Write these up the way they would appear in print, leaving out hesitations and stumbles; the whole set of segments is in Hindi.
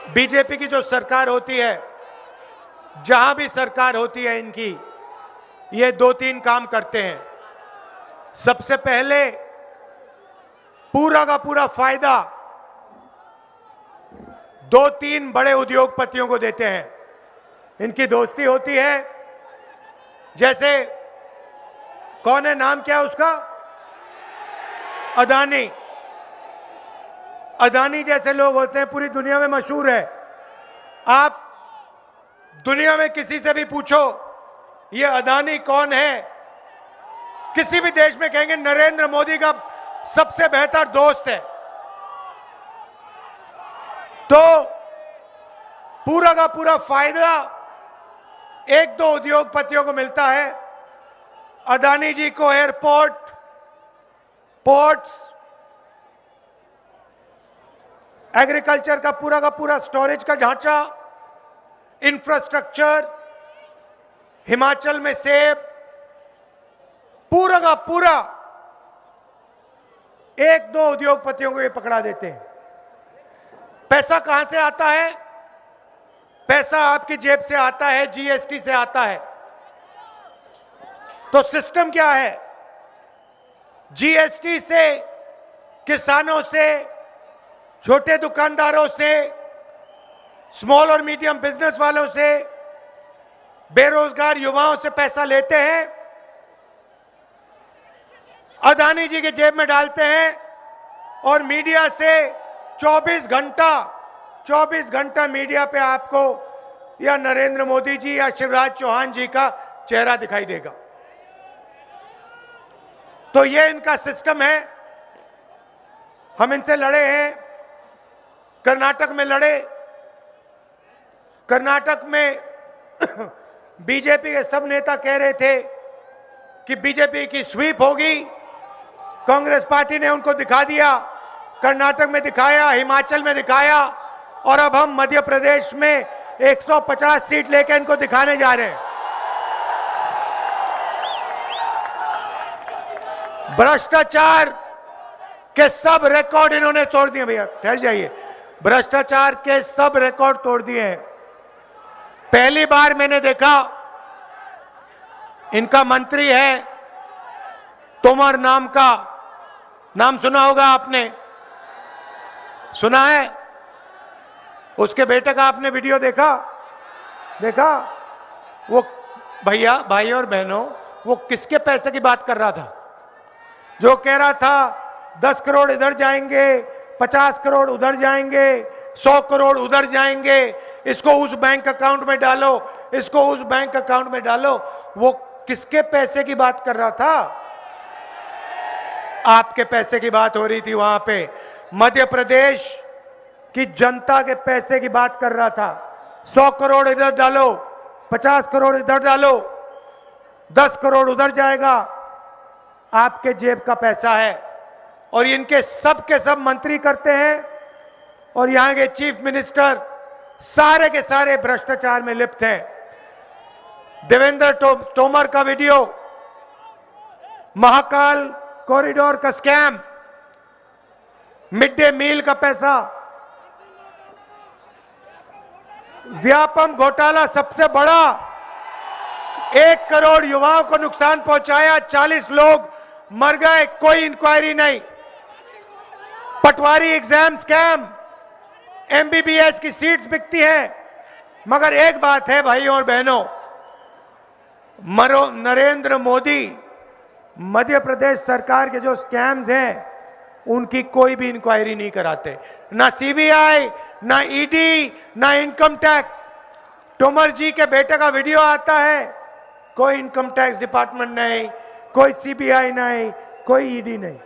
बीजेपी की जो सरकार होती है, जहां भी सरकार होती है इनकी, ये दो तीन काम करते हैं। सबसे पहले पूरा का पूरा फायदा दो तीन बड़े उद्योगपतियों को देते हैं। इनकी दोस्ती होती है, जैसे कौन है, नाम क्या है उसका, अदानी। अदानी जैसे लोग होते हैं, पूरी दुनिया में मशहूर है। आप दुनिया में किसी से भी पूछो ये अदानी कौन है, किसी भी देश में कहेंगे नरेंद्र मोदी का सबसे बेहतर दोस्त है। तो पूरा का पूरा फायदा एक दो उद्योगपतियों को मिलता है। अदानी जी को एयरपोर्ट, पोर्ट्स, एग्रीकल्चर का पूरा स्टोरेज का ढांचा, इंफ्रास्ट्रक्चर, हिमाचल में सेब, पूरा का पूरा एक दो उद्योगपतियों को ये पकड़ा देते हैं। पैसा कहां से आता है? पैसा आपकी जेब से आता है, जीएसटी से आता है। तो सिस्टम क्या है? जीएसटी से, किसानों से, छोटे दुकानदारों से, स्मॉल और मीडियम बिजनेस वालों से, बेरोजगार युवाओं से पैसा लेते हैं, अदानी जी के जेब में डालते हैं और मीडिया से 24 घंटा मीडिया पे आपको या नरेंद्र मोदी जी या शिवराज चौहान जी का चेहरा दिखाई देगा। तो ये इनका सिस्टम है। हम इनसे लड़े हैं, कर्नाटक में लड़े। कर्नाटक में बीजेपी के सब नेता कह रहे थे कि बीजेपी की स्वीप होगी। कांग्रेस पार्टी ने उनको दिखा दिया, कर्नाटक में दिखाया, हिमाचल में दिखाया, और अब हम मध्य प्रदेश में 150 सीट लेकर इनको दिखाने जा रहे हैं। भ्रष्टाचार के सब रिकॉर्ड इन्होंने तोड़ दिए। भैया ठहर जाइए, भ्रष्टाचार के सब रिकॉर्ड तोड़ दिए हैं। पहली बार मैंने देखा, इनका मंत्री है तोमर नाम का, नाम सुना होगा आपने, सुना है? उसके बेटे का आपने वीडियो देखा? वो भैया, भाई और बहनों, वो किसके पैसे की बात कर रहा था? जो कह रहा था 10 करोड़ इधर जाएंगे, 50 करोड़ उधर जाएंगे, 100 करोड़ उधर जाएंगे, इसको उस बैंक अकाउंट में डालो, इसको उस बैंक अकाउंट में डालो। वो किसके पैसे की बात कर रहा था? आपके पैसे की बात हो रही थी वहां पे। मध्य प्रदेश की जनता के पैसे की बात कर रहा था। 100 करोड़ इधर डालो, 50 करोड़ इधर डालो, 10 करोड़ उधर जाएगा। आपके जेब का पैसा है और इनके सब के सब मंत्री करते हैं और यहां के चीफ मिनिस्टर सारे के सारे भ्रष्टाचार में लिप्त हैं। देवेंद्र तोमर का वीडियो, महाकाल कॉरिडोर का स्कैम, मिड डे मील का पैसा, व्यापम घोटाला सबसे बड़ा, 1 करोड़ युवाओं को नुकसान पहुंचाया, 40 लोग मर गए, कोई इंक्वायरी नहीं। पटवारी एग्जाम स्कैम, एमबीबीएस की सीट्स बिकती है। मगर एक बात है भाइयों और बहनों, नरेंद्र मोदी मध्य प्रदेश सरकार के जो स्कैम्स हैं उनकी कोई भी इंक्वायरी नहीं कराते, ना सीबीआई, ना ईडी, ना इनकम टैक्स। तोमर जी के बेटे का वीडियो आता है, कोई इनकम टैक्स डिपार्टमेंट नहीं, कोई सीबीआई नहीं, कोई ईडी नहीं।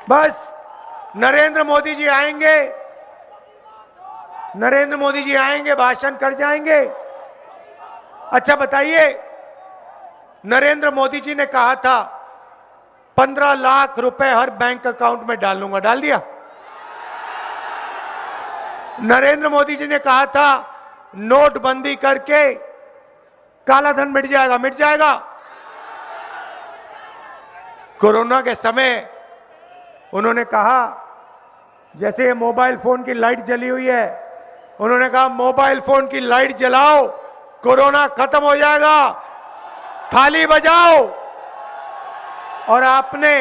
बस नरेंद्र मोदी जी आएंगे, भाषण कर जाएंगे। अच्छा बताइए, नरेंद्र मोदी जी ने कहा था 15 लाख रुपए हर बैंक अकाउंट में डालूंगा, डाल दिया? नरेंद्र मोदी जी ने कहा था नोटबंदी करके काला धन मिट जाएगा। कोरोना के समय उन्होंने कहा जैसे ये मोबाइल फोन की लाइट जली हुई है, उन्होंने कहा मोबाइल फोन की लाइट जलाओ, कोरोना खत्म हो जाएगा, थाली बजाओ। और आपने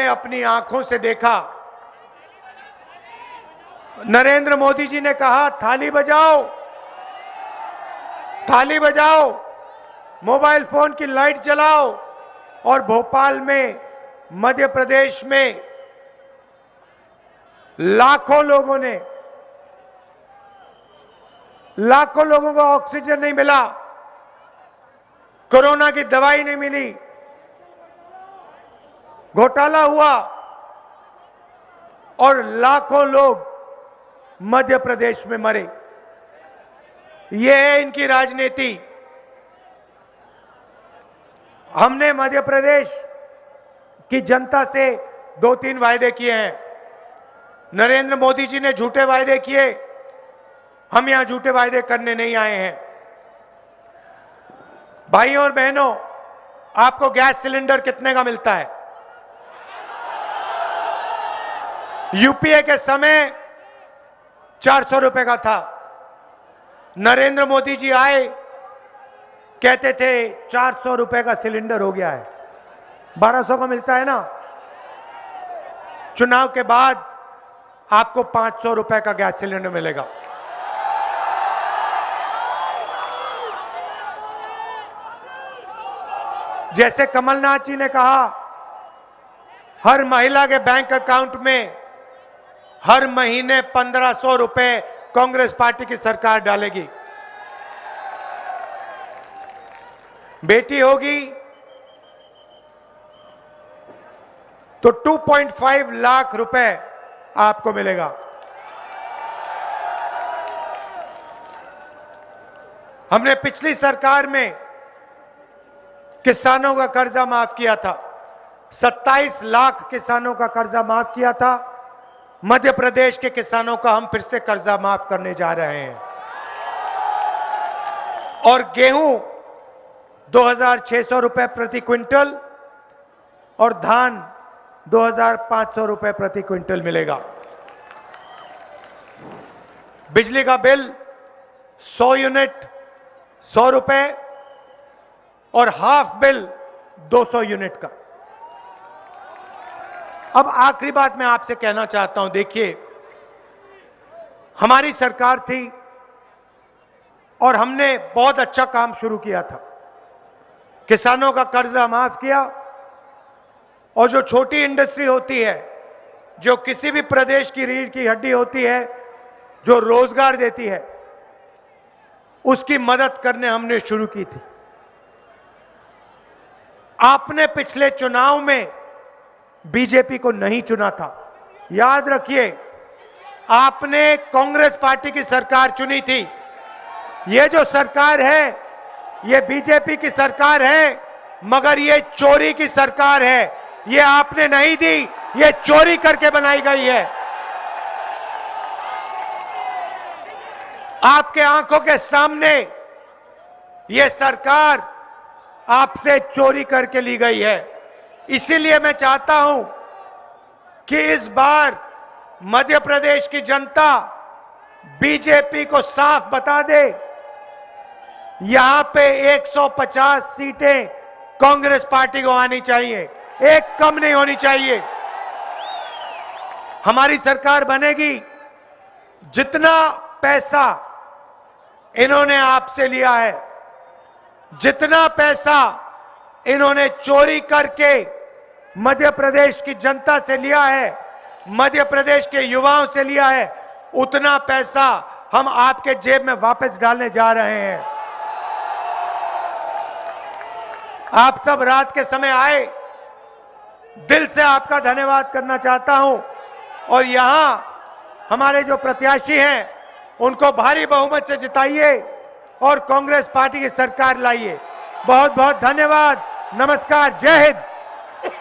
अपनी आंखों से देखा, नरेंद्र मोदी जी ने कहा थाली बजाओ, थाली बजाओ, मोबाइल फोन की लाइट जलाओ। और भोपाल में, मध्य प्रदेश में लाखों लोगों को ऑक्सीजन नहीं मिला, कोरोना की दवाई नहीं मिली, घोटाला हुआ और लाखों लोग मध्य प्रदेश में मरे। ये है इनकी राजनीति। हमने मध्य प्रदेश की जनता से 2-3 वायदे किए हैं। नरेंद्र मोदी जी ने झूठे वायदे किए, हम यहां झूठे वायदे करने नहीं आए हैं। भाइयों और बहनों, आपको गैस सिलेंडर कितने का मिलता है? यूपीए के समय 400 रुपए का था। नरेंद्र मोदी जी आए, कहते थे 400 रुपए का सिलेंडर हो गया है, 1200 का मिलता है ना। चुनाव के बाद आपको 500 रुपए का गैस सिलेंडर मिलेगा। जैसे कमलनाथ जी ने कहा, हर महिला के बैंक अकाउंट में हर महीने 1500 रुपए कांग्रेस पार्टी की सरकार डालेगी। बेटी होगी तो 2.5 लाख रुपए आपको मिलेगा। हमने पिछली सरकार में किसानों का कर्जा माफ किया था, 27 लाख किसानों का कर्जा माफ किया था। मध्य प्रदेश के किसानों का हम फिर से कर्जा माफ करने जा रहे हैं। और गेहूं 2600 रुपए प्रति क्विंटल और धान 2500 रुपए प्रति क्विंटल मिलेगा। बिजली का बिल 100 यूनिट 100 रुपए और हाफ बिल 200 यूनिट का। अब आखिरी बात मैं आपसे कहना चाहता हूं, देखिए, हमारी सरकार थी और हमने बहुत अच्छा काम शुरू किया था। किसानों का कर्जा माफ किया और जो छोटी इंडस्ट्री होती है, जो किसी भी प्रदेश की रीढ़ की हड्डी होती है, जो रोजगार देती है, उसकी मदद करने हमने शुरू की थी। आपने पिछले चुनाव में बीजेपी को नहीं चुना था, याद रखिए, आपने कांग्रेस पार्टी की सरकार चुनी थी। ये जो सरकार है, ये बीजेपी की सरकार है, मगर ये चोरी की सरकार है। ये आपने नहीं दी, ये चोरी करके बनाई गई है। आपके आंखों के सामने ये सरकार आपसे चोरी करके ली गई है। इसीलिए मैं चाहता हूं कि इस बार मध्य प्रदेश की जनता बीजेपी को साफ बता दे, यहां पे 150 सीटें कांग्रेस पार्टी को आनी चाहिए, एक कम नहीं होनी चाहिए। हमारी सरकार बनेगी। जितना पैसा इन्होंने आपसे लिया है, जितना पैसा इन्होंने चोरी करके मध्य प्रदेश की जनता से लिया है, मध्य प्रदेश के युवाओं से लिया है, उतना पैसा हम आपके जेब में वापस डालने जा रहे हैं। आप सब रात के समय आए, दिल से आपका धन्यवाद करना चाहता हूं। और यहां हमारे जो प्रत्याशी हैं, उनको भारी बहुमत से जिताइए और कांग्रेस पार्टी की सरकार लाइए। बहुत बहुत धन्यवाद। नमस्कार। जय हिंद।